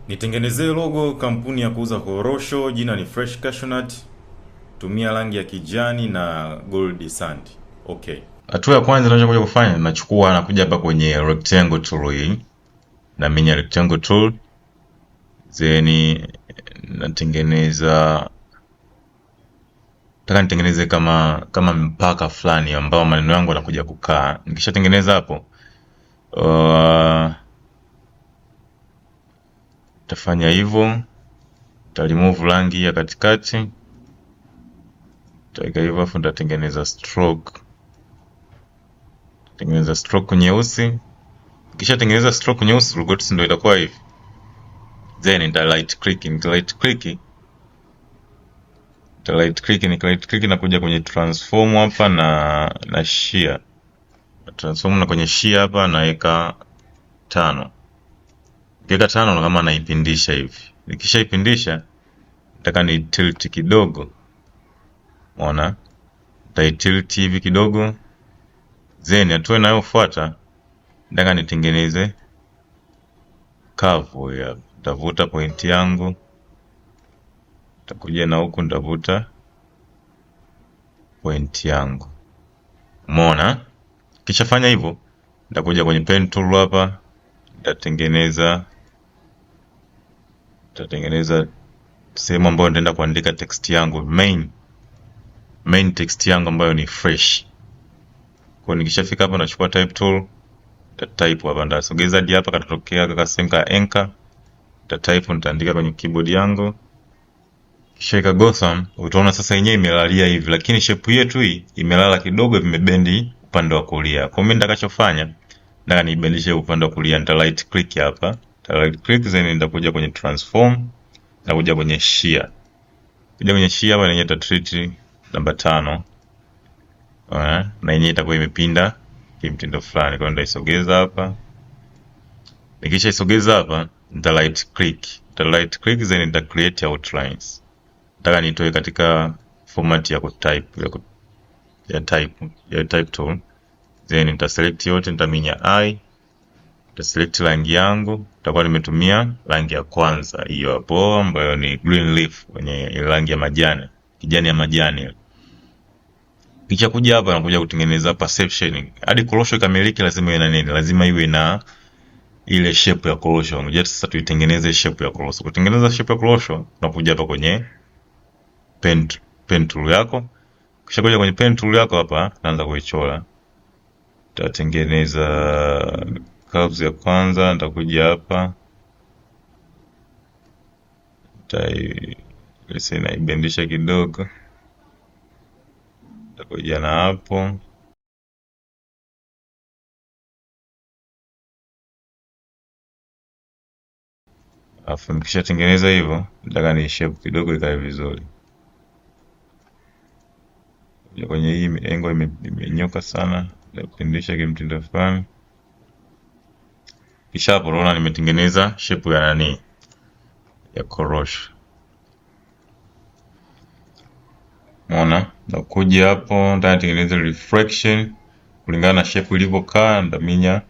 Nitengenezee logo kampuni ya kuuza korosho, jina ni Fresh Cashew Nut. Tumia rangi ya kijani na gold sand. Okay. Hatua ya kwanza ninachokuja kufanya, nakuja hapa kwenye rectangle tool hii. Na minya rectangle tool. Then natengeneza nitengeneze kama mpaka fulani ambao maneno yangu yanakuja kukaa. Nikishatengeneza hapo, tafanya hivyo. Remove rangi ya katikati. Taweka hivyo, afu nitatengeneza stroke. Tengeneza stroke nyeusi. Kisha tengeneza stroke nyeusi, logos ndio itakuwa hivi. Then nita right click na kuja kwenye transform hapa na shear. Transform na kwenye shear hapa naweka 5. Nikiweka 5 na kama naipindisha hivi. Nikishaipindisha nataka ni tilt kidogo. Unaona? Tilt hivi kidogo. Then hatua inayofuata nataka nitengeneze curve ya. Nitavuta point yangu. Nitakuja na huku nitavuta point yangu. Umeona? Kisha fanya hivyo, nitakuja kwenye pen tool hapa, nitatengeneza sehemu ambayo nitaenda kuandika text yangu, main text yangu ambayo ni fresh. Kwa nikishafika hapa nachukua type tool, nitatype hapa, nitasogeza hadi hapa katatokea kakasehemu ka anchor, nitatype, nitaandika kwenye keyboard yangu. Kisha ika Gotham, utaona sasa yenyewe imelalia hivi, lakini shape yetu hii imelala kidogo, vimebendi upande wa kulia. Kwa mimi nitakachofanya, nataka niibadilishe upande wa kulia. Nita right click hapa, then nitakuja kwenye transform, na kuja kwenye shear. Kuja kwenye shear hapa, yenyewe treat namba 5. Na yenyewe itakuwa imepinda kimtindo fulani. Kwa hiyo nitaisogeza hapa. Nikisha isogeza hapa, nita right click, then nita create outlines. Nataka nitoe katika format ya kutype ya type tool. Then nita select yote, nitaminya I, nita select rangi yangu, nitakuwa nimetumia rangi ya kwanza hiyo hapo ambayo ni green leaf, kwenye rangi ya majani, kijani ya majani. Kisha kuja hapa na kuja kutengeneza perception. Hadi korosho ikamiliki lazima iwe na nini? Lazima iwe na ile shape ya korosho. Ngoja sasa tuitengeneze shape ya korosho. Kutengeneza shape ya korosho, tunakuja hapa kwenye pen tool yako. Kisha kuja kwenye pen tool yako hapa, naanza kuichora. Nitatengeneza curves ya kwanza, nitakuja hapa. Naibendisha kidogo. Nitakuja na hapo. Alafu nikishatengeneza hivyo, nataka ni shape kidogo ikae vizuri. Kwenye hii engo imenyoka sana, nitapindisha kimtindo fulani. Kisha hapo unaona nimetengeneza shape ya nani? Ya korosho. Unaona? Nakuja hapo, nitatengeneza reflection kulingana na shape ilivyokaa, ndaminya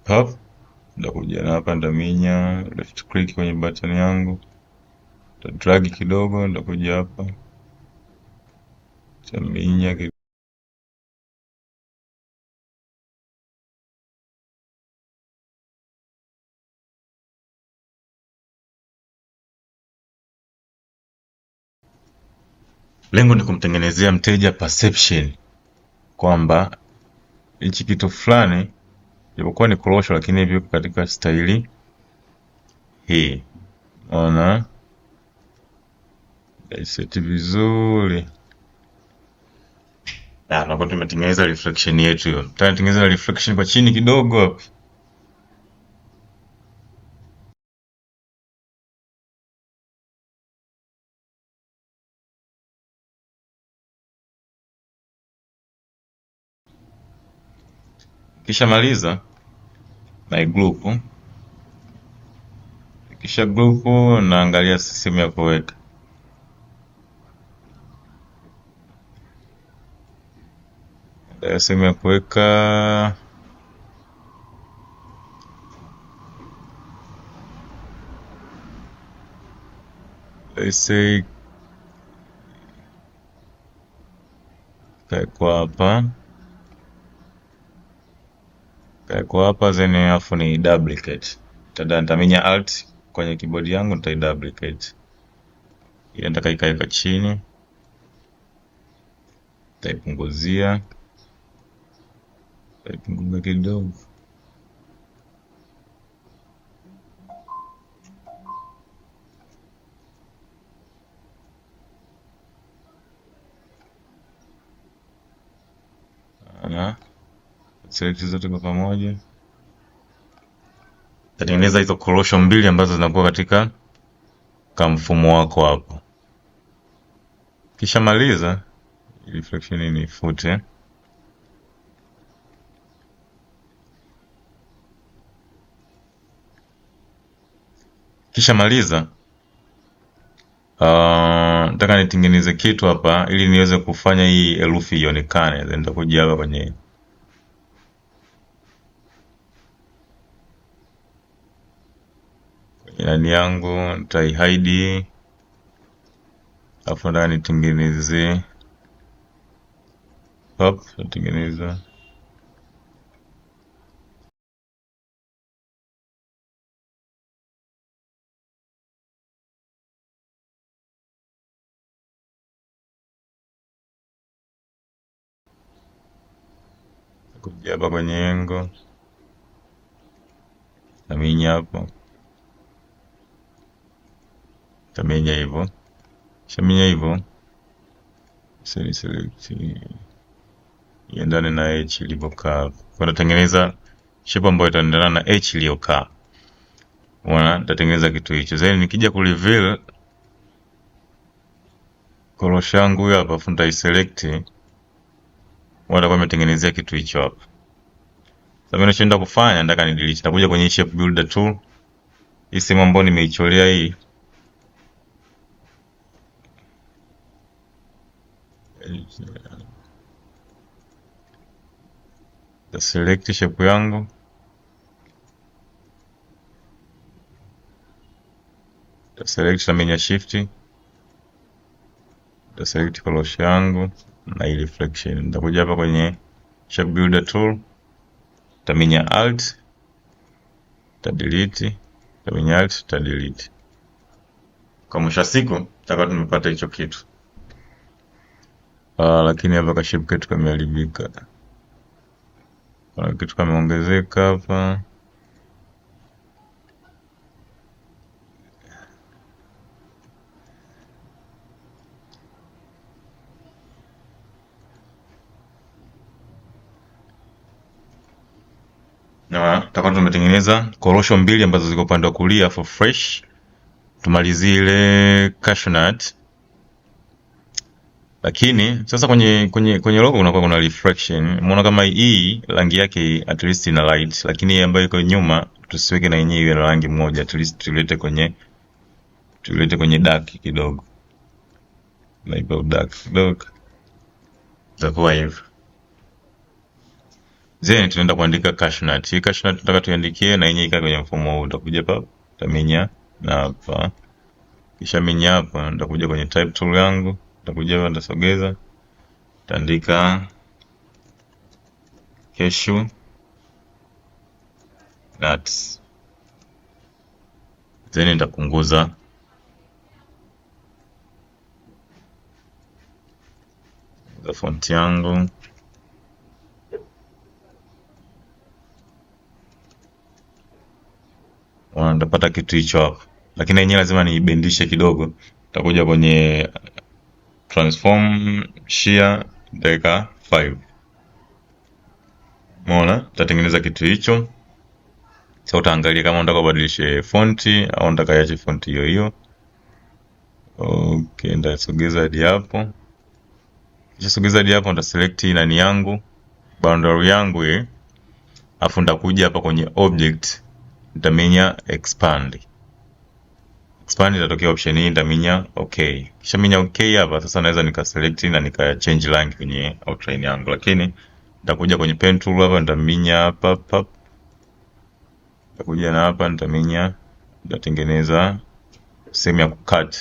hop. Ndakuja na hapa, ndaminya left click kwenye button yangu. Drag kidogo, ndakuja hapa. Ndaminya kidogo. Lengo ni kumtengenezea mteja perception kwamba hichi kitu fulani japokuwa ni korosho lakini hivi katika staili hii. Unaona? Set vizuri. Napo tumetengeneza reflection yetu hiyo. Tutatengeneza reflection kwa chini kidogo hapo. Kisha maliza na group. Kisha group naangalia sehemu ya kuweka. Sehemu ya kuweka let's say kwa hapa then afu ni duplicate. Nitaminya alt kwenye keyboard yangu, nitaiduplicate. Ile nataka ikae kwa chini, nitaipunguzia, nitaipunguza kidogo. Select zote kwa pamoja. Tatengeneza hizo korosho mbili ambazo zinakuwa katika mfumo wako hapo. Kisha maliza reflection ni ifute. Kisha maliza nataka nitengeneze kitu hapa ili niweze kufanya hii herufi ionekane. Then nitakuja hapa kwenye nani yangu, nitaihide. Alafu nataka nitengeneze natengeneza kuja hapa kwenye engo, naminya hapo, taminya hivyo, shaminya hivyo, select iendane na h ilivyokaa. Kwa natengeneza shape ambayo itaendana na h iliyokaa. Unaona, nitatengeneza kitu hicho. Then nikija ku reveal korosho yangu hapa, afu nitaiselect, watakuwa umetengenezea kitu hicho hapa. Sasa mimi nachoenda kufanya, nataka ni delete. Nakuja kwenye shape builder tool, hii sehemu ambayo nimeicholea hii, ta select shape yangu, ta select na shift, ta select korosho yangu na hii reflection. Nitakuja hapa kwenye shape builder tool, taminya alt, ta delete, taminya alt, ta delete. Kwa mwisho wa siku tutakuwa tumepata hicho kitu. Lakini hapa ka shape ketu kameharibika. Kuna kitu kameongezeka hapa. Na tutakuwa tumetengeneza korosho mbili ambazo ziko upande wa kulia for fresh. Tumalizie ile cashew nut. Lakini sasa kwenye logo kunakuwa kuna reflection. Umeona kama hii rangi yake at least ina light, lakini ambayo iko nyuma tusiweke na yenyewe iwe rangi moja, at least tulete kwenye dark kidogo. Na ipo dark kidogo. Itakuwa hivyo. Then tunaenda kuandika cashew nut. Hii cashew nut tunataka tuandikie na yenyewe ikae kwenye mfumo huu. Utakuja hapa, utaminya na hapa. Kisha minya hapa, nitakuja kwenye type tool yangu. Nitakuja hapa, nitasogeza, nitaandika cashew nuts. Then nitapunguza font yangu. Nitapata kitu hicho hapo, lakini yenyewe lazima niibendishe kidogo. Nitakuja kwenye transform shear, nitaweka 5. Umeona, tutatengeneza kitu hicho. Sasa utaangalia kama unataka kubadilisha fonti au unataka iache fonti hiyo hiyo. Okay, nitasogeza hadi hapo. Kisha sogeza hadi hapo, nitaselect nani yangu, boundary yangu hii. Afu nitakuja hapa kwenye object, nitaminya expand. Expand itatokea option hii, nitaminya okay. Kisha minya okay hapa, sasa naweza nikaselect na nika change rangi kwenye outline yangu, lakini nitakuja kwenye pen tool hapa, nitaminya hapa. Nitakuja na hapa, nitaminya, nitatengeneza sehemu ya kucut.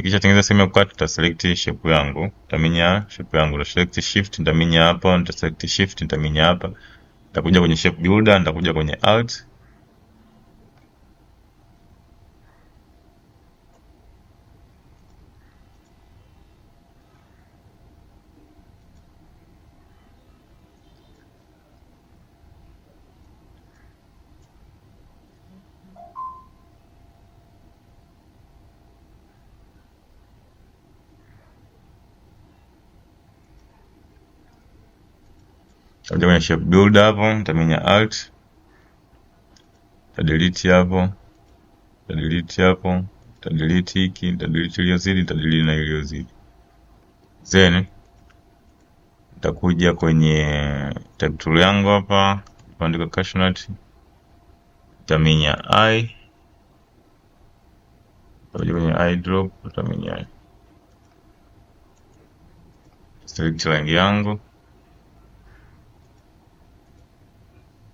Nikishatengeneza sehemu ya kukata, nitaselect shape yangu, nitaminya shape yangu, nita select shift, nitaminya hapa, nita select shift, nitaminya hapa. Nitakuja kwenye shape builder, nitakuja kwenye alt. Nitakuja kwenye shape builder hapo, nitaminya alt. Nitadelete hapo. Nitadelete hapo. Nitadelete hiki, nitadelete iliyozidi, nitadelete na iliyozidi. Then nitakuja kwenye type tool yangu hapa, nitaandika cashewnut. Nitaminya I. Nitakuja kwenye I drop, nitaminya select rangi yangu.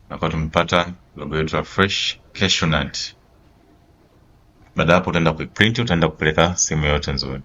Na kwa tumepata logo yetu ya fresh cashewnut. Baada hapo utaenda kuiprint, utaenda kupeleka sehemu yote nzuri.